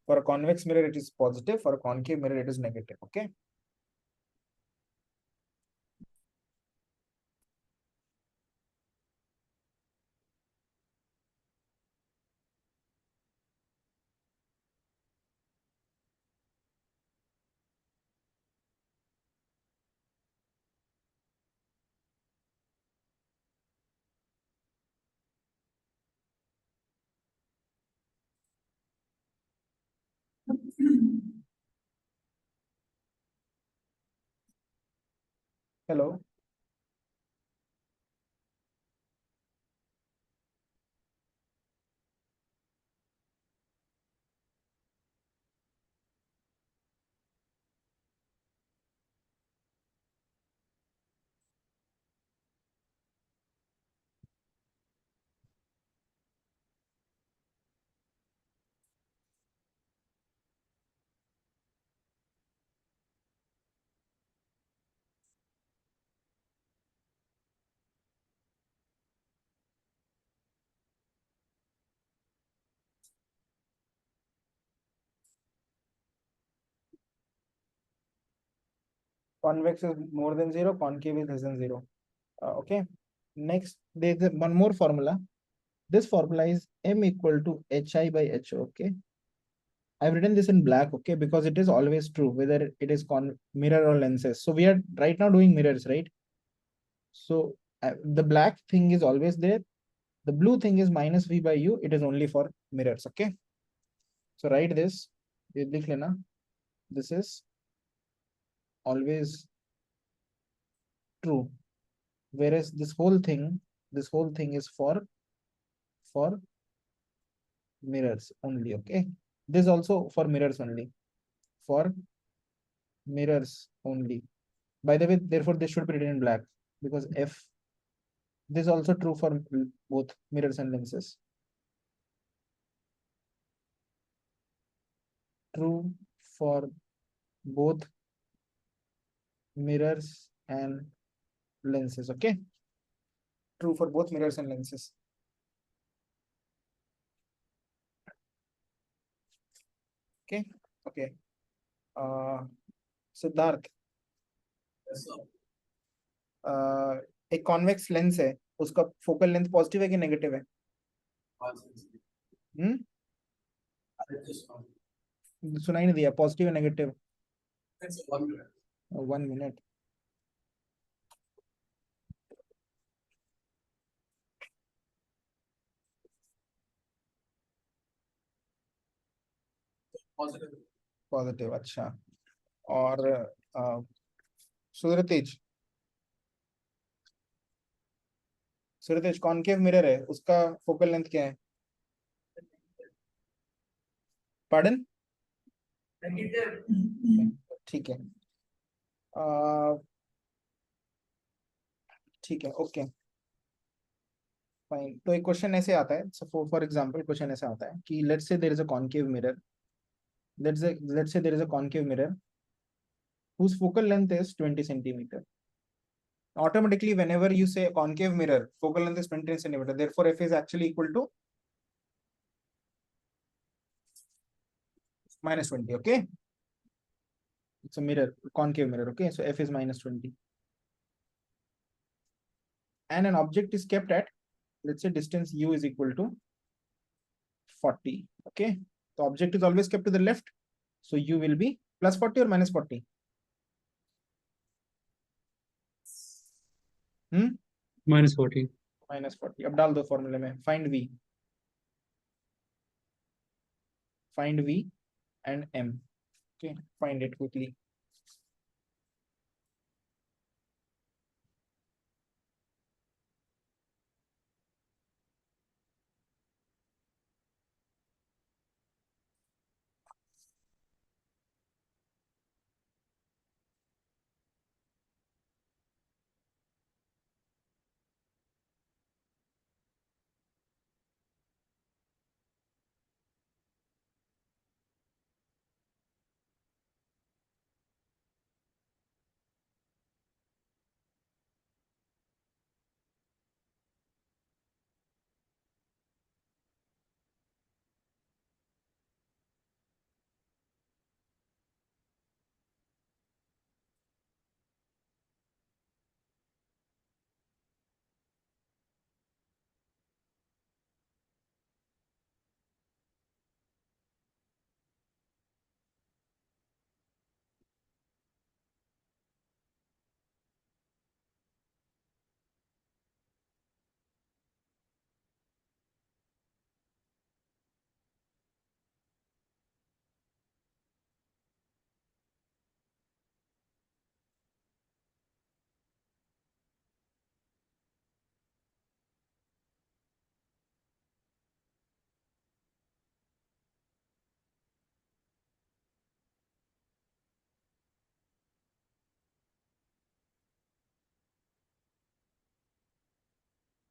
For a convex mirror, it is positive. For a concave mirror, it is negative. Okay. Hello. Convex is more than 0, concave is less than 0. Okay. Next, there's one more formula. This formula is m equal to hi by ho. Okay. I've written this in black, okay, because it is always true, whether it is mirror or lenses. So we are right now doing mirrors, right? So the black thing is always there. The blue thing is minus v by u. It is only for mirrors, okay? So write this. This is always true, whereas this whole thing is for mirrors only. Okay, this also for mirrors only, for mirrors only. By the way, therefore this should be written in black, because f, this is also true for both mirrors and lenses. True for both mirrors and lenses. Okay, true for both mirrors and lenses. Okay. Okay. Siddharth, एक convex lens है, उसका focal length positive है कि negative है? सुनाई नहीं दिया, positive है नेगेटिव? 1 minute. पॉजिटिव, अच्छा. और सूर्यतेज कॉनकेव मिरर है, उसका फोकल लेंथ क्या है? पार्डन? ठीक है. ठीक है, ओके फाइन. तो एक क्वेश्चन ऐसे आता है, फॉर एग्जांपल क्वेश्चन ऐसा आता है कि let's say there is a concave mirror, let's say there is a concave mirror whose focal length is 20 centimeter. Automatically, whenever you say concave mirror, focal length is 20 centimeter. Therefore, f is actually equal to minus 20. Okay, it's a mirror, concave mirror. Okay, so f is minus 20, and an object is kept at, let's say, distance u is equal to 40. Okay, the object is always kept to the left, so u will be plus 40 or minus 40. -40. -40 अब डाल दो फॉर्मूले में, find v and m. Okay, find it quickly.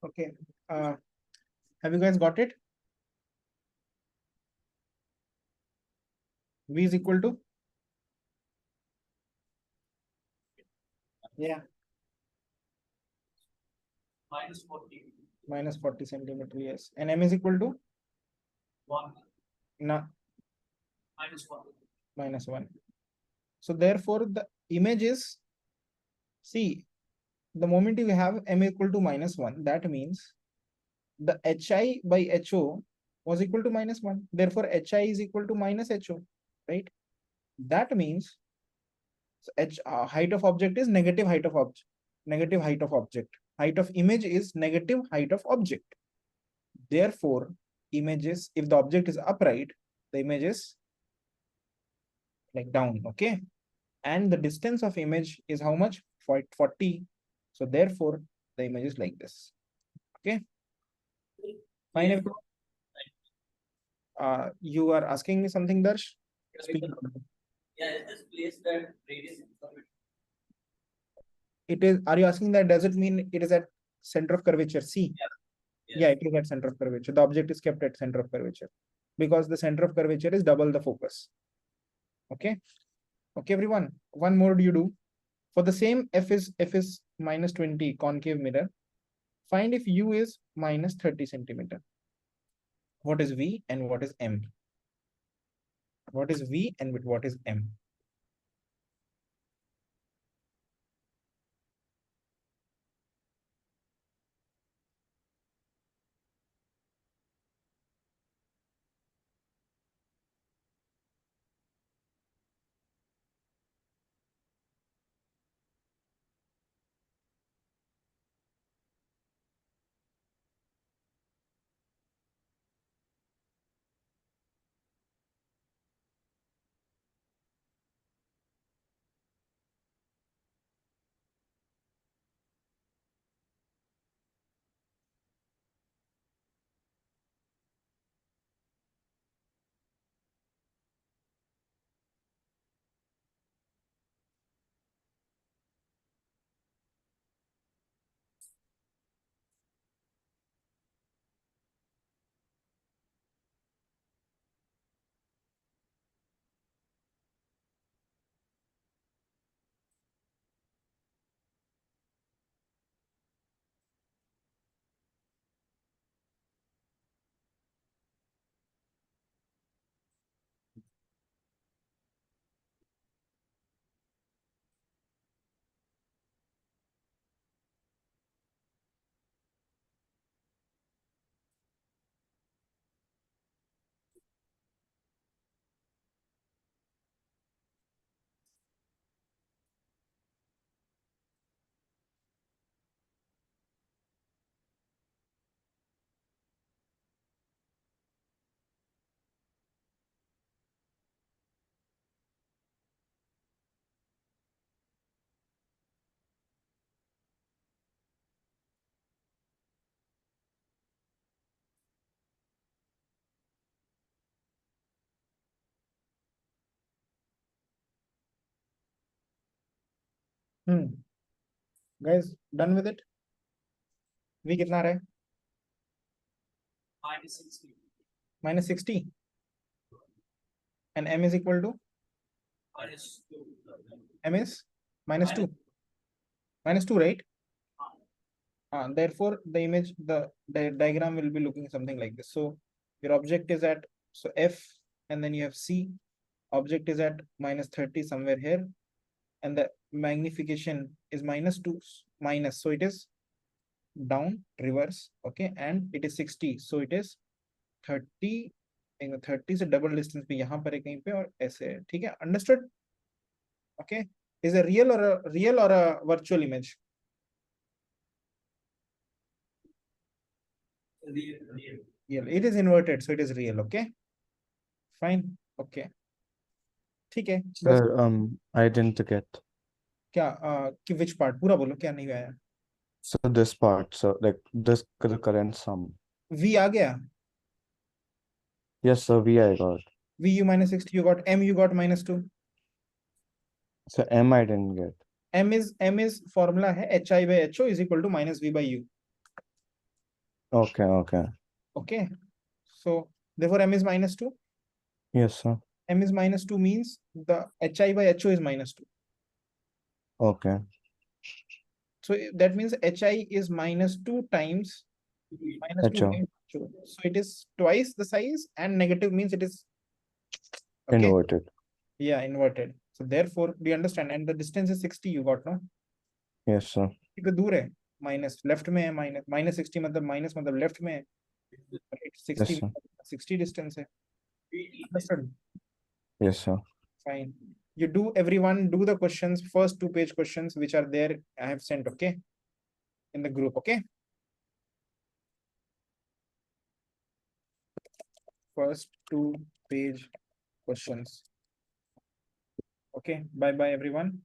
Okay, have you guys got it? V is equal to, yeah, -40. -40 centimeter, yes, and m is equal to 1. na -1. -1. So therefore the image is, see, the moment you have m equal to -1, that means the hi by ho was equal to -1. Therefore hi is equal to -ho, right? That means height of object is negative height of object. Negative height of object. Height of image is negative height of object. Therefore, images, if the object is upright, the image is like down, okay? And the distance of image is how much? 40. So therefore, the image is like this. Okay. Fine. Everyone? You are asking me something, Darsh? Speak. Yeah, is this place that radius information? It is. Are you asking that? Does it mean it is at center of curvature? C. Yes. Yeah, it is at center of curvature. The object is kept at center of curvature because the center of curvature is double the focus. Okay. Okay, everyone. One more do you do? For the same f is -20 concave mirror, find if u is -30 centimeter. What is v and what is m? What is v and what is m? Guys, done with it? V कितना आ रहा है? -60. -60. And M is equal to? -2. M is -2. -2, right? Therefore, the image, the diagram will be looking something like this. So your object is at, so F, and then you have C. Object is at -30 somewhere here, and the magnification is -2, minus, so it is down, reverse, okay, and it is 60, so it is 30. 30 से double distance पे यहाँ पर है कहीं पे और ऐसे है, ठीक है, understood? Okay, is a real or a virtual image? Real. It is inverted, so it is real. Okay, fine. Okay, ठीक है बस. Sir, I didn't get. क्या कि which part पूरा बोलो, क्या नहीं आया? So this part, so like this the current sum. V आ गया. Yes, sir, V I got. V u -60 you got. M you got -2. So M I didn't get. M is formula है HI by HO is equal to -V by U. Okay, okay. Okay, so therefore M is -2. Yes, sir. M is -2 means the HI by HO is -2. Okay. So that means HI is -2 times -2 HO. times HO. So it is twice the size, and negative means it is okay. Inverted. Yeah, inverted. So therefore, do you understand? And the distance is 60 you got, no? Yes, sir. क्योंकि दूर है, minus left में है, -60 मतलब minus मतलब left में है, right? 60 Yes, sir. 60 distance है. Understood? Yes, sir. Fine. You do, everyone do the questions, first 2-page questions which are there. I have sent, okay, in the group, okay. First 2-page questions. Okay, bye bye everyone.